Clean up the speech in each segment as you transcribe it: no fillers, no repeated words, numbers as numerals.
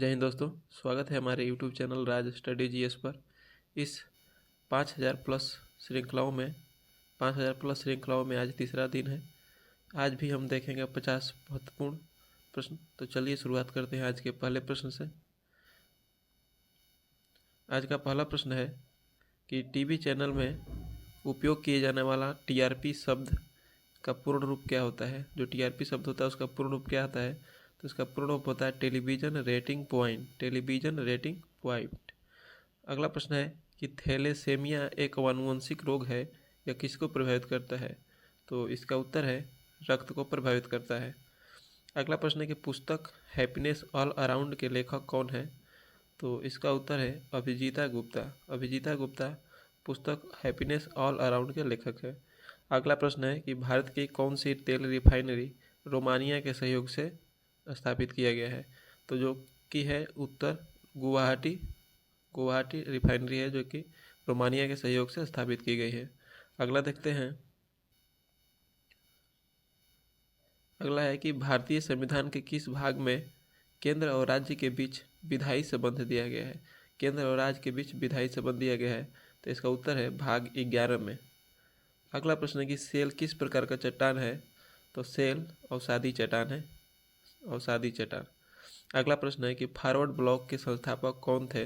जय हिंद दोस्तों, स्वागत है हमारे YouTube चैनल राज स्टडी जीएस पर। इस 5000 प्लस श्रृंखलाओं में आज तीसरा दिन है। आज भी हम देखेंगे 50 महत्वपूर्ण प्रश्न। तो चलिए शुरुआत करते हैं आज के पहले प्रश्न से। आज का पहला प्रश्न है कि टीवी चैनल में उपयोग किए जाने वाला टीआरपी शब्द का पूर्ण रूप क्या होता है। जो टीआरपी शब्द होता है उसका पूर्ण रूप क्या होता है, तो इसका पूर्ण रूप होता है टेलीविजन रेटिंग पॉइंट। अगला प्रश्न है कि थैलेसेमिया एक आनुवंशिक रोग है या किसको प्रभावित करता है, तो इसका उत्तर है रक्त को प्रभावित करता है। अगला प्रश्न है कि पुस्तक हैप्पीनेस ऑल अराउंड के लेखक कौन है, तो इसका उत्तर है अभिजीता गुप्ता पुस्तक हैप्पीनेस ऑल अराउंड के लेखक है। अगला प्रश्न है कि भारत की कौन सी तेल रिफाइनरी रोमानिया के सहयोग से स्थापित किया गया है, तो जो कि है उत्तर गुवाहाटी रिफाइनरी है, जो कि रोमानिया के सहयोग से स्थापित की गई है। अगला देखते हैं। अगला है कि भारतीय संविधान के किस भाग में केंद्र और राज्य के बीच विधायी संबंध दिया गया है। केंद्र और राज्य के बीच विधायी संबंध दिया गया है, तो इसका उत्तर है भाग 11 में। अगला प्रश्न है कि सेल किस प्रकार का चट्टान है, तो सेल अवसादी चट्टान। अगला प्रश्न है कि फॉरवर्ड ब्लॉक के संस्थापक कौन थे,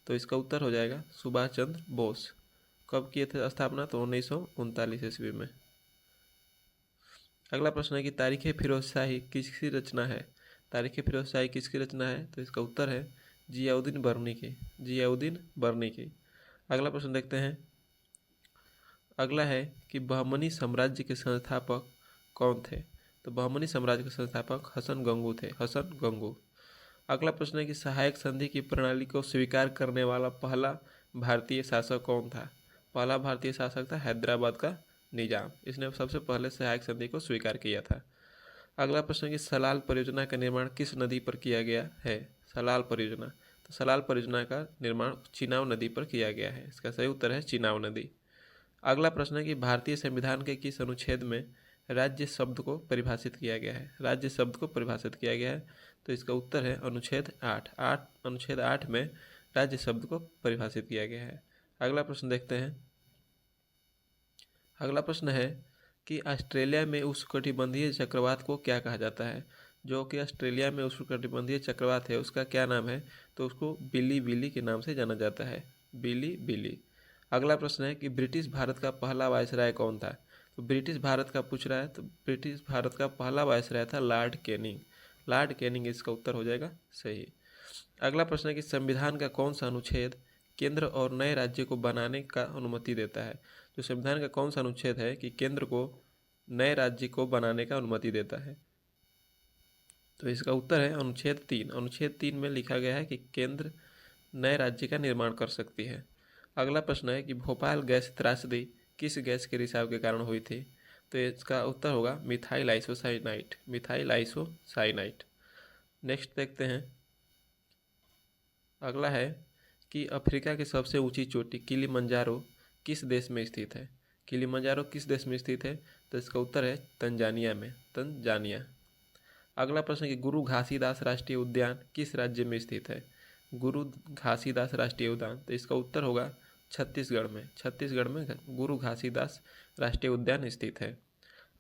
तो इसका उत्तर हो जाएगा सुभाष चंद्र बोस। कब किए थे स्थापना, तो 1939 ईस्वी में। अगला प्रश्न है कि तारीख फिरोज शाही किसकी रचना है। तो इसका उत्तर है जियाउद्दीन बर्नी की। अगला प्रश्न देखते हैं। अगला है कि बहमनी साम्राज्य के संस्थापक कौन थे, तो बहमनी साम्राज्य के संस्थापक हसन गंगू। अगला प्रश्न है कि सहायक संधि की प्रणाली को स्वीकार करने वाला पहला भारतीय शासक कौन था। पहला भारतीय शासक था हैदराबाद का निजाम। इसने सबसे पहले सहायक संधि को स्वीकार किया था। अगला प्रश्न है कि सलाल परियोजना का निर्माण किस नदी पर किया गया है। सलाल परियोजना का निर्माण चिनाब नदी पर किया गया है। इसका सही उत्तर है चिनाब नदी। अगला प्रश्न है कि भारतीय संविधान के किस अनुच्छेद में राज्य शब्द को परिभाषित किया गया है। तो इसका उत्तर है अनुच्छेद 8 में राज्य शब्द को परिभाषित किया गया है। अगला प्रश्न देखते हैं। अगला प्रश्न है कि ऑस्ट्रेलिया में उष्णकटिबंधीय चक्रवात को क्या कहा जाता है। जो कि ऑस्ट्रेलिया में उष्णकटिबंधीय चक्रवात है उसका क्या नाम है, तो उसको बिली के नाम से जाना जाता है, बिली। अगला प्रश्न है कि ब्रिटिश भारत का पहला वायसराय कौन था। तो ब्रिटिश भारत का पूछ रहा है, तो ब्रिटिश भारत का पहला वायसराय था लॉर्ड कैनिंग। इसका उत्तर हो जाएगा सही। अगला प्रश्न है कि संविधान का कौन सा अनुच्छेद केंद्र और नए राज्य को बनाने का अनुमति देता है। जो संविधान का कौन सा अनुच्छेद है कि केंद्र को नए राज्य को बनाने का अनुमति देता है, तो इसका उत्तर है अनुच्छेद 3 में लिखा गया है कि केंद्र नए राज्य का निर्माण कर सकती है। अगला प्रश्न है कि भोपाल गैस त्रासदी किस गैस के रिसाव के कारण हुई थी, तो इसका उत्तर होगा मिथाइल आइसोसाइनाइट। नेक्स्ट देखते हैं। अगला है कि अफ्रीका की सबसे ऊंची चोटी किलिमंजारो किस देश में स्थित है। तो इसका उत्तर है तंजानिया। अगला प्रश्न है कि गुरु घासीदास राष्ट्रीय उद्यान किस राज्य में स्थित है। तो इसका उत्तर होगा छत्तीसगढ़ में गुरु घासीदास राष्ट्रीय उद्यान स्थित है।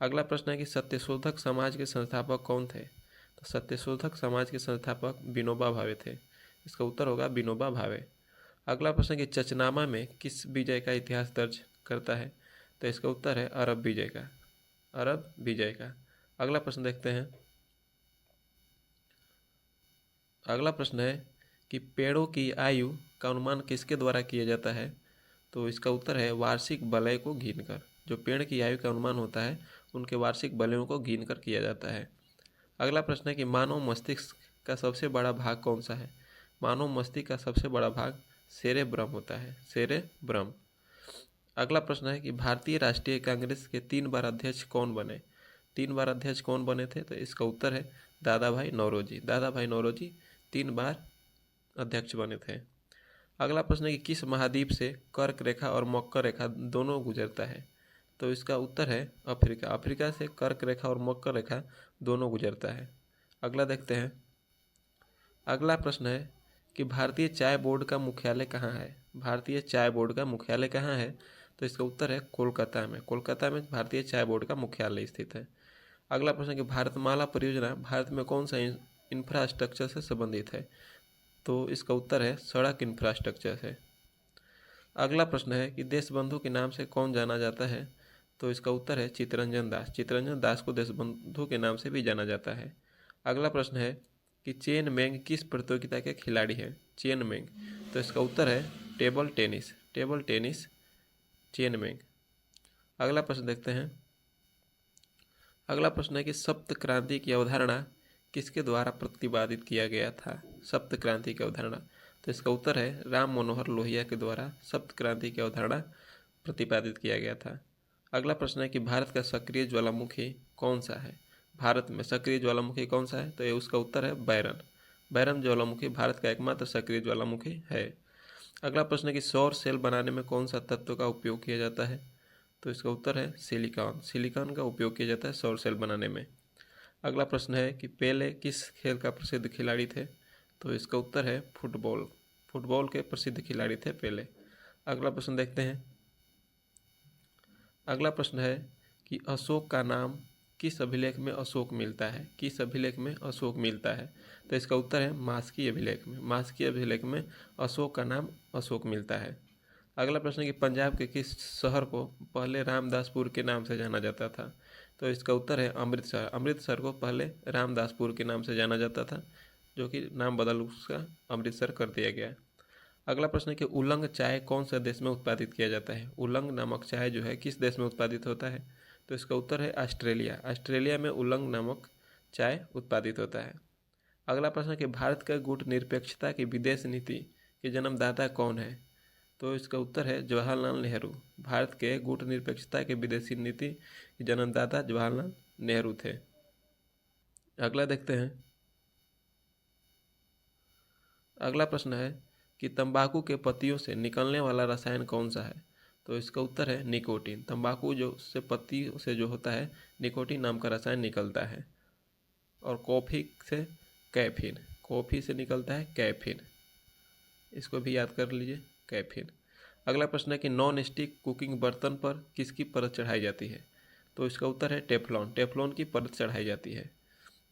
अगला प्रश्न है कि सत्यशोधक समाज के संस्थापक कौन थे। तो सत्यशोधक समाज के संस्थापक विनोबा भावे थे। इसका उत्तर होगा विनोबा भावे। अगला प्रश्न है कि चचनामा में किस विजय का इतिहास दर्ज करता है, तो इसका उत्तर है अरब विजय का। अगला प्रश्न देखते हैं। अगला प्रश्न है कि पेड़ों की आयु का अनुमान किसके द्वारा किया जाता है, तो इसका उत्तर है वार्षिक वलय को गिनकर। जो पेड़ की आयु का अनुमान होता है उनके वार्षिक वलयों को गिनकर किया जाता है। अगला प्रश्न है कि मानव मस्तिष्क का सबसे बड़ा भाग कौन सा है। मानव मस्तिष्क का सबसे बड़ा भाग सेरेब्रम होता है, सेरेब्रम। अगला प्रश्न है कि भारतीय राष्ट्रीय कांग्रेस के 3 बार अध्यक्ष कौन बने थे, तो इसका उत्तर है दादा भाई नौरोजी 3 बार अध्यक्ष बने थे। अगला प्रश्न है कि किस महाद्वीप से कर्क रेखा और मकर रेखा दोनों गुजरता है, तो इसका उत्तर है अफ्रीका से कर्क रेखा और मकर रेखा दोनों गुजरता है। अगला देखते हैं। अगला प्रश्न है कि भारतीय चाय बोर्ड का मुख्यालय कहाँ है। भारतीय चाय बोर्ड का मुख्यालय कहाँ है, तो इसका उत्तर है कोलकाता में। कोलकाता में भारतीय चाय बोर्ड का मुख्यालय स्थित है। अगला प्रश्न है कि भारतमाला परियोजना भारत में कौन सा इंफ्रास्ट्रक्चर से संबंधित है, तो इसका उत्तर है सड़क इंफ्रास्ट्रक्चर से। अगला प्रश्न है कि देशबंधु के नाम से कौन जाना जाता है, तो इसका उत्तर है चित्तरंजन दास। चित्तरंजन दास को देशबंधु के नाम से भी जाना जाता है। अगला प्रश्न है कि चेन मेंग किस प्रतियोगिता के खिलाड़ी हैं। चेन मेंग, तो इसका उत्तर है table tennis. Table tennis Chen Meng. अगला प्रश्न देखते हैं। अगला प्रश्न है कि सप्त क्रांति की अवधारणा किसके द्वारा प्रतिपादित किया गया था। सप्त क्रांति की अवधारणा, तो इसका उत्तर है राम मनोहर लोहिया के द्वारा सप्त क्रांति की अवधारणा प्रतिपादित किया गया था। अगला प्रश्न है कि भारत का सक्रिय ज्वालामुखी कौन सा है। भारत में सक्रिय ज्वालामुखी कौन सा है, तो ये उसका उत्तर है बैरन। बैरन ज्वालामुखी भारत का एकमात्र सक्रिय ज्वालामुखी है। अगला प्रश्न है कि सौर सेल बनाने में कौन सा तत्व का उपयोग किया जाता है, तो इसका उत्तर है सिलिकॉन। सिलिकॉन का उपयोग किया जाता है सौर सेल बनाने में। अगला प्रश्न है कि पेले किस खेल का प्रसिद्ध खिलाड़ी थे, तो इसका उत्तर है फुटबॉल। फुटबॉल के प्रसिद्ध खिलाड़ी थे पेले। अगला प्रश्न देखते हैं। अगला प्रश्न है कि अशोक का नाम किस अभिलेख में अशोक मिलता है। किस अभिलेख में अशोक मिलता है, तो इसका उत्तर है मास्की अभिलेख में। मास्की अभिलेख में अशोक का नाम अशोक मिलता है। अगला प्रश्न है कि पंजाब के किस शहर को पहले रामदासपुर के नाम से जाना जाता था, तो इसका उत्तर है अमृतसर। अमृतसर को पहले रामदासपुर के नाम से जाना जाता था, जो कि नाम बदल उसका अमृतसर कर दिया गया। अगला प्रश्न है कि उलंग चाय कौन से देश में उत्पादित किया जाता है। उलंग नामक चाय जो है किस देश में उत्पादित होता है, तो इसका उत्तर है ऑस्ट्रेलिया। ऑस्ट्रेलिया में उलंग नामक चाय उत्पादित होता है। अगला प्रश्न है कि भारत का गुट निरपेक्षता की विदेश नीति के जन्मदाता कौन है, तो इसका उत्तर है जवाहरलाल नेहरू। भारत के गुट निरपेक्षता के विदेशी नीति के जन्मदाता जवाहरलाल नेहरू थे। अगला देखते हैं। अगला प्रश्न है कि तंबाकू के पत्तियों से निकलने वाला रसायन कौन सा है, तो इसका उत्तर है निकोटीन। तंबाकू जो से पत्तियों से जो होता है निकोटीन नाम का रसायन निकलता है। और कॉफ़ी से कैफीन, कॉफ़ी से निकलता है कैफीन, इसको भी याद कर लीजिए कैफीन। अगला प्रश्न है कि नॉन स्टिक कुकिंग बर्तन पर किसकी परत चढ़ाई जाती है, तो इसका उत्तर है टेफ्लॉन। टेफ्लॉन की परत चढ़ाई जाती है।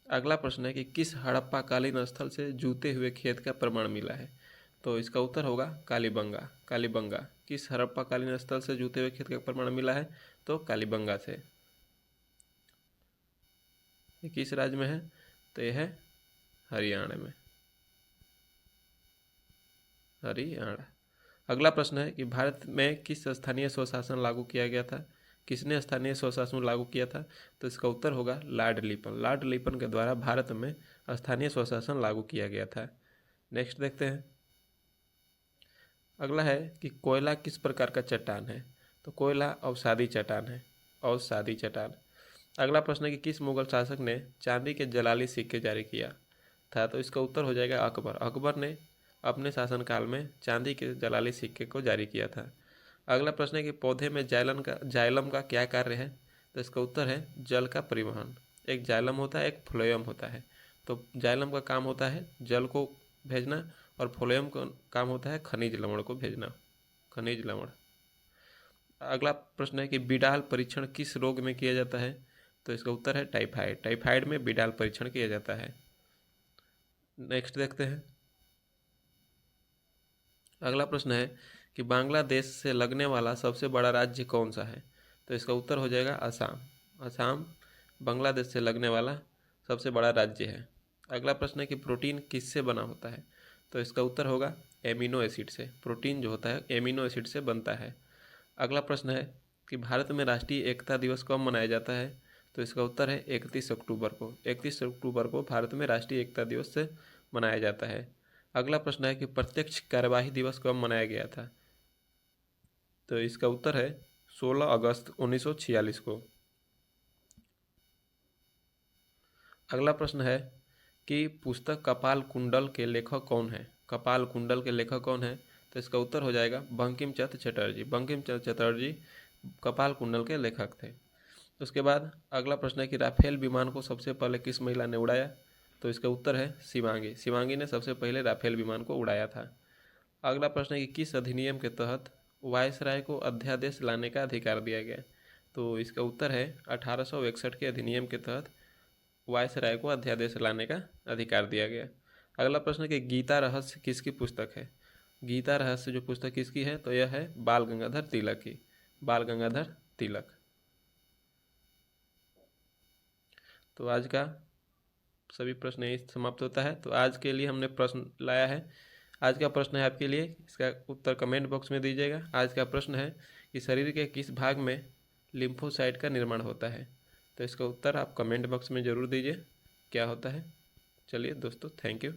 अगला प्रश्न है कि किस हड़प्पा कालीन स्थल से जूते हुए खेत का प्रमाण मिला है, तो इसका उत्तर होगा कालीबंगा। कालीबंगा किस हड़प्पा कालीन स्थल से जूते हुए खेत का प्रमाण मिला है, तो कालीबंगा से। ये किस राज्य में है, तो यह है हरियाणा में। हरियाणा। अगला प्रश्न है कि भारत में किस स्थानीय स्वशासन लागू किया गया था। किसने स्थानीय स्वशासन लागू किया था, तो इसका उत्तर होगा लॉर्ड लिपन। लॉर्ड लिपन के द्वारा भारत में स्थानीय स्वशासन लागू किया गया था। नेक्स्ट देखते हैं। अगला है कि कोयला किस प्रकार का चट्टान है, तो कोयला अवसादी चट्टान है। अवसादी चट्टान। अगला प्रश्न है कि किस मुगल शासक ने चांदी के जलाली सिक्के जारी किया था, तो इसका उत्तर हो जाएगा अकबर। अकबर ने अपने शासनकाल में चांदी के जलाली सिक्के को जारी किया था। अगला प्रश्न है कि पौधे में जाइलम का क्या कार्य है, तो इसका उत्तर है जल का परिवहन। एक जाइलम होता है, एक फ्लोएम होता है। तो जाइलम का काम होता है जल को भेजना और फ्लोएम का काम होता है खनिज लवण को भेजना, खनिज लवण। अगला प्रश्न है कि बिडाल परीक्षण किस रोग में किया जाता है, तो इसका उत्तर है टाइफाइड। टाइफाइड में बिडाल परीक्षण किया जाता है। नेक्स्ट देखते हैं। अगला प्रश्न है कि बांग्लादेश से लगने वाला सबसे बड़ा राज्य कौन सा है, तो इसका उत्तर हो जाएगा असम। असम बांग्लादेश से लगने वाला सबसे बड़ा राज्य है। अगला प्रश्न है कि प्रोटीन किससे बना होता है, तो इसका उत्तर होगा एमिनो एसिड से। प्रोटीन जो होता है एमिनो एसिड से बनता है। अगला प्रश्न है कि भारत में राष्ट्रीय एकता दिवस कब मनाया जाता है, तो इसका उत्तर है 31 अक्टूबर को। 31 अक्टूबर को भारत में राष्ट्रीय एकता दिवस से मनाया जाता है। अगला प्रश्न है कि प्रत्यक्ष कार्यवाही दिवस कब मनाया गया था, तो इसका उत्तर है 16 अगस्त 1946 को। अगला प्रश्न है कि पुस्तक कपाल कुंडल के लेखक कौन है। कपाल कुंडल के लेखक कौन है, तो इसका उत्तर हो जाएगा बंकिम चंद्र चटर्जी। बंकिम चंद्र चटर्जी कपाल कुंडल के लेखक थे। उसके बाद अगला प्रश्न है कि राफेल विमान को सबसे पहले किस महिला ने उड़ाया, तो इसका उत्तर है शिवांगी। शिवांगी ने सबसे पहले राफेल विमान को उड़ाया था। अगला प्रश्न है कि किस अधिनियम के तहत वायसराय को अध्यादेश लाने का अधिकार दिया गया। तो इसका उत्तर है 1861 के अधिनियम के तहत वायसराय को अध्यादेश लाने का अधिकार दिया गया। अगला प्रश्न है कि गीता रहस्य किसकी पुस्तक है। गीता रहस्य जो पुस्तक किसकी है, तो यह है बाल गंगाधर तिलक की, बाल गंगाधर तिलक। तो आज का सभी प्रश्न यही समाप्त होता है। तो आज के लिए हमने प्रश्न लाया है। आज का प्रश्न है आपके लिए, इसका उत्तर कमेंट बॉक्स में दीजिएगा। आज का प्रश्न है कि शरीर के किस भाग में लिम्फोसाइट का निर्माण होता है। तो इसका उत्तर आप कमेंट बॉक्स में ज़रूर दीजिए क्या होता है। चलिए दोस्तों, थैंक यू।